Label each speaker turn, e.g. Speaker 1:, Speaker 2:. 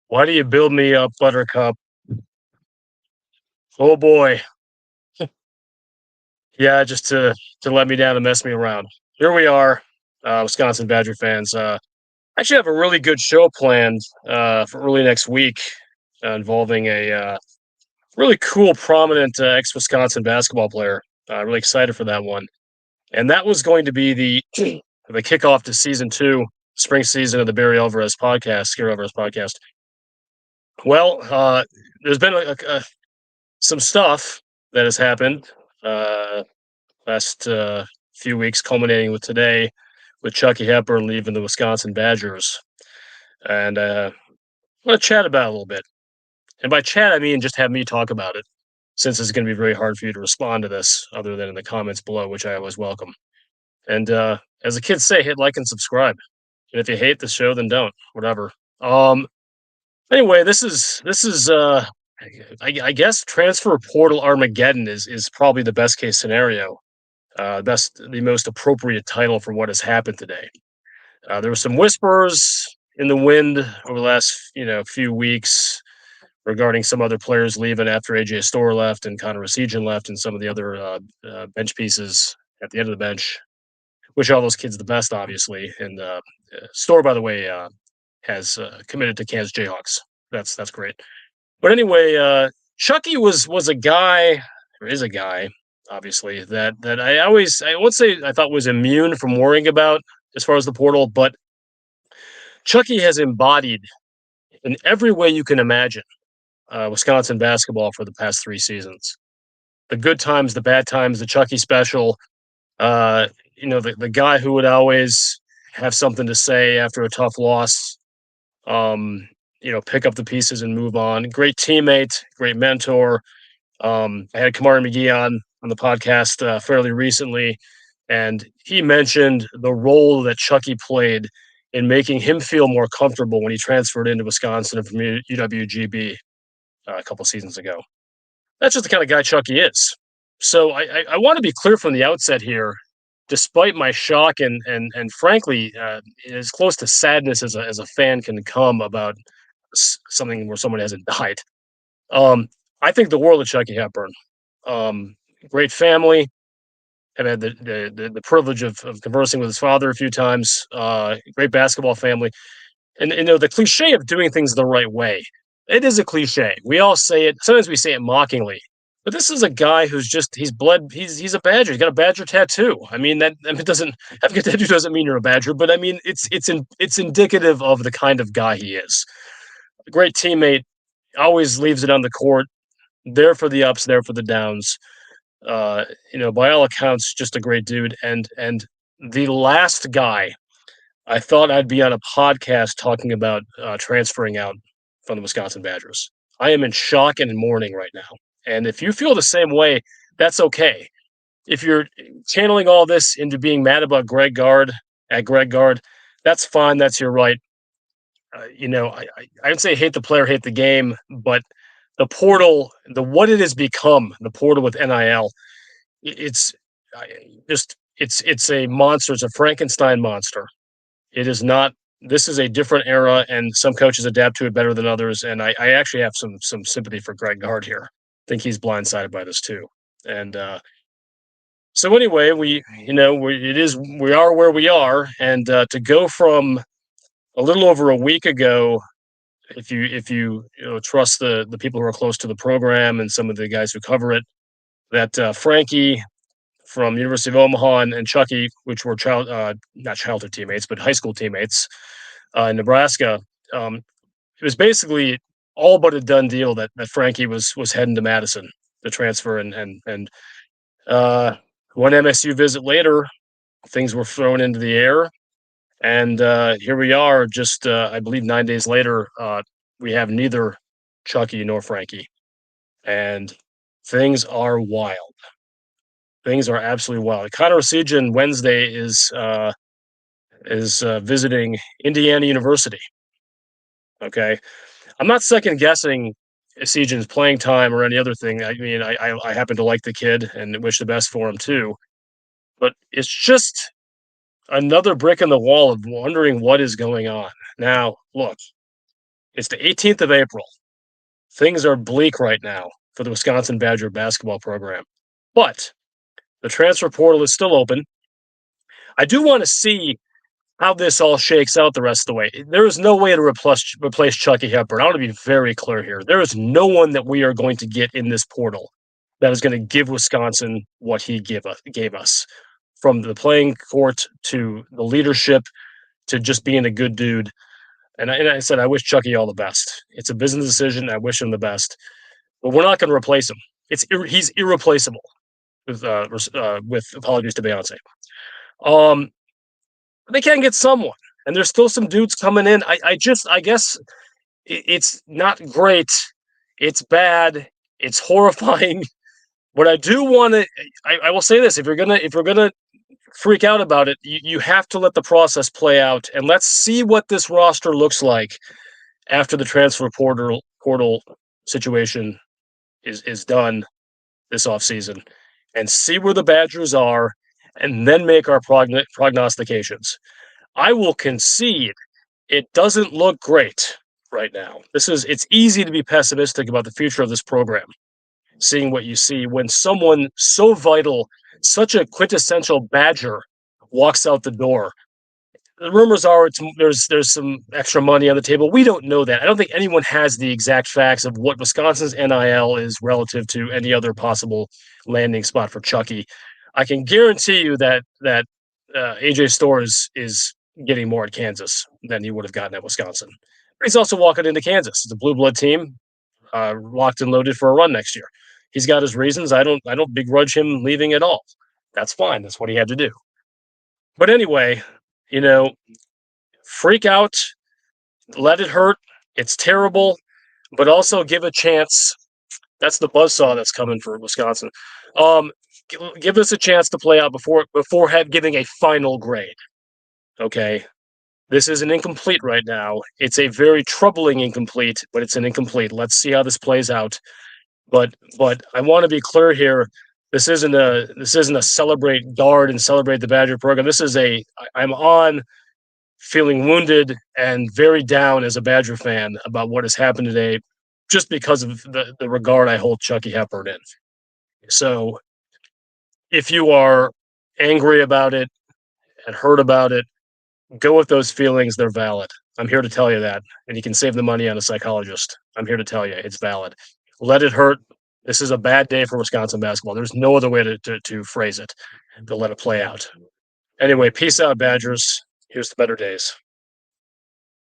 Speaker 1: Why do you build me up, Buttercup? Oh boy. Yeah, just to let me down and mess me around. Here we are, Wisconsin Badger fans. I actually have a really good show planned for early next week involving a really cool, prominent ex-Wisconsin basketball player. Really excited for that one. And that was going to be the kickoff to season two, spring season of the Barry Alvarez podcast, Scary Alvarez podcast. Well, there's been some stuff that has happened last few weeks, culminating with today, with Chucky Hepburn leaving the Wisconsin Badgers, and I'm going to chat about it a little bit. And by chat, I mean just have me talk about it, since it's going to be very hard for you to respond to this, other than in the comments below, which I always welcome. And as the kids say, hit like and subscribe. And if you hate the show, then don't. Whatever. Um. Anyway, this is I guess transfer portal Armageddon is probably the best case scenario. The most appropriate title for what has happened today. There were some whispers in the wind over the last few weeks regarding some other players leaving after AJ Storr left and Connor Resijan left and some of the other bench pieces at the end of the bench. Wish all those kids the best, obviously. And Storr, by the way, has committed to Kansas Jayhawks. That's great. But anyway, Chucky was a guy, or is a guy, obviously, that I won't say I thought was immune from worrying about as far as the portal, but Chucky has embodied in every way you can imagine Wisconsin basketball for the past 3 seasons. The good times, the bad times, the Chucky special. The guy who would always have something to say after a tough loss. Pick up the pieces and move on. Great teammate, great mentor. I had Kamari McGee on the podcast fairly recently, and he mentioned the role that Chucky played in making him feel more comfortable when he transferred into Wisconsin from UWGB a couple seasons ago. That's just the kind of guy Chucky is. So I want to be clear from the outset here, despite my shock and frankly, as close to sadness as a fan can come about something where someone hasn't died. Um, I think the world of Chucky Hepburn. Um, Great family. I've had the privilege of conversing with his father a few times. Great basketball family, and the cliche of doing things the right way. It is a cliche. We all say it. Sometimes we say it mockingly, but this is a guy who's just he's bled. He's a Badger. He's got a Badger tattoo. I mean it doesn't having a tattoo doesn't mean you're a Badger, but I mean it's indicative of the kind of guy he is. A great teammate, always leaves it on the court. There for the ups, there for the downs. By all accounts, just a great dude. And the last guy I thought I'd be on a podcast talking about transferring out from the Wisconsin Badgers. I am in shock and in mourning right now. And if you feel the same way, that's okay. If you're channeling all this into being mad about Greg Gard, that's fine. That's your right. I would say hate the player, hate the game, but the portal, what it has become, the portal with NIL, it's it's a monster. It's a Frankenstein monster. It is not. This is a different era, and some coaches adapt to it better than others. And I actually have some sympathy for Greg Gard here. I think he's blindsided by this too. And so anyway, we are where we are, and to go from a little over a week ago, if you trust the people who are close to the program and some of the guys who cover it, that Frankie from University of Omaha and Chucky, which were not childhood teammates, but high school teammates in Nebraska. It was basically all but a done deal that Frankie was heading to Madison to transfer, and one MSU visit later, things were thrown into the air, and here we are. Just I believe 9 days later, we have neither Chucky nor Frankie, and things are wild. Things are absolutely wild. Connor Resijan Wednesday is visiting Indiana University. Okay, I'm not second guessing Sejan's playing time or any other thing. I mean, I happen to like the kid and wish the best for him too. But it's just another brick in the wall of wondering what is going on. Now, look, it's the 18th of April. Things are bleak right now for the Wisconsin Badger basketball program. But the transfer portal is still open. I do want to see how this all shakes out the rest of the way. There is no way to replace Chucky Hepburn. I want to be very clear here. There is no one that we are going to get in this portal that is going to give Wisconsin what he gave us, from the playing court to the leadership to just being a good dude. And I said I wish Chucky all the best. It's a business decision. I wish him the best, but we're not going to replace him. He's irreplaceable. With apologies to Beyonce. Um, they can get someone, and there's still some dudes coming in. I guess it's not great. It's bad. It's horrifying. But I do want to. I will say this: if you're gonna freak out about it, you have to let the process play out, and let's see what this roster looks like after the transfer portal situation is done this offseason, and see where the Badgers are, and then make our prognostications. I will concede it doesn't look great right now. It's easy to be pessimistic about the future of this program, seeing what you see when someone so vital, such a quintessential Badger, walks out the door. The rumors are there's some extra money on the table. We don't know that. I don't think anyone has the exact facts of what Wisconsin's NIL is relative to any other possible landing spot for Chucky. I can guarantee you that AJ Storr is getting more at Kansas than he would have gotten at Wisconsin. But he's also walking into Kansas. It's a blue blood team, locked and loaded for a run next year. He's got his reasons. I don't begrudge him leaving at all. That's fine. That's what he had to do. But anyway, you know, freak out, let it hurt. It's terrible, but also give a chance. That's the buzzsaw that's coming for Wisconsin. Um, give us a chance to play out before giving a final grade. Okay, this is an incomplete right now. It's a very troubling incomplete, but it's an incomplete. Let's see how this plays out. But I want to be clear here. This isn't a celebrate guard and celebrate the Badger program. I'm on feeling wounded and very down as a Badger fan about what has happened today, just because of the regard I hold Chucky Hepburn in. So if you are angry about it and hurt about it, go with those feelings. They're valid. I'm here to tell you that. And you can save the money on a psychologist. I'm here to tell you it's valid. Let it hurt. This is a bad day for Wisconsin basketball. There's no other way to phrase it, to let it play out. Anyway, peace out, Badgers. Here's the better days.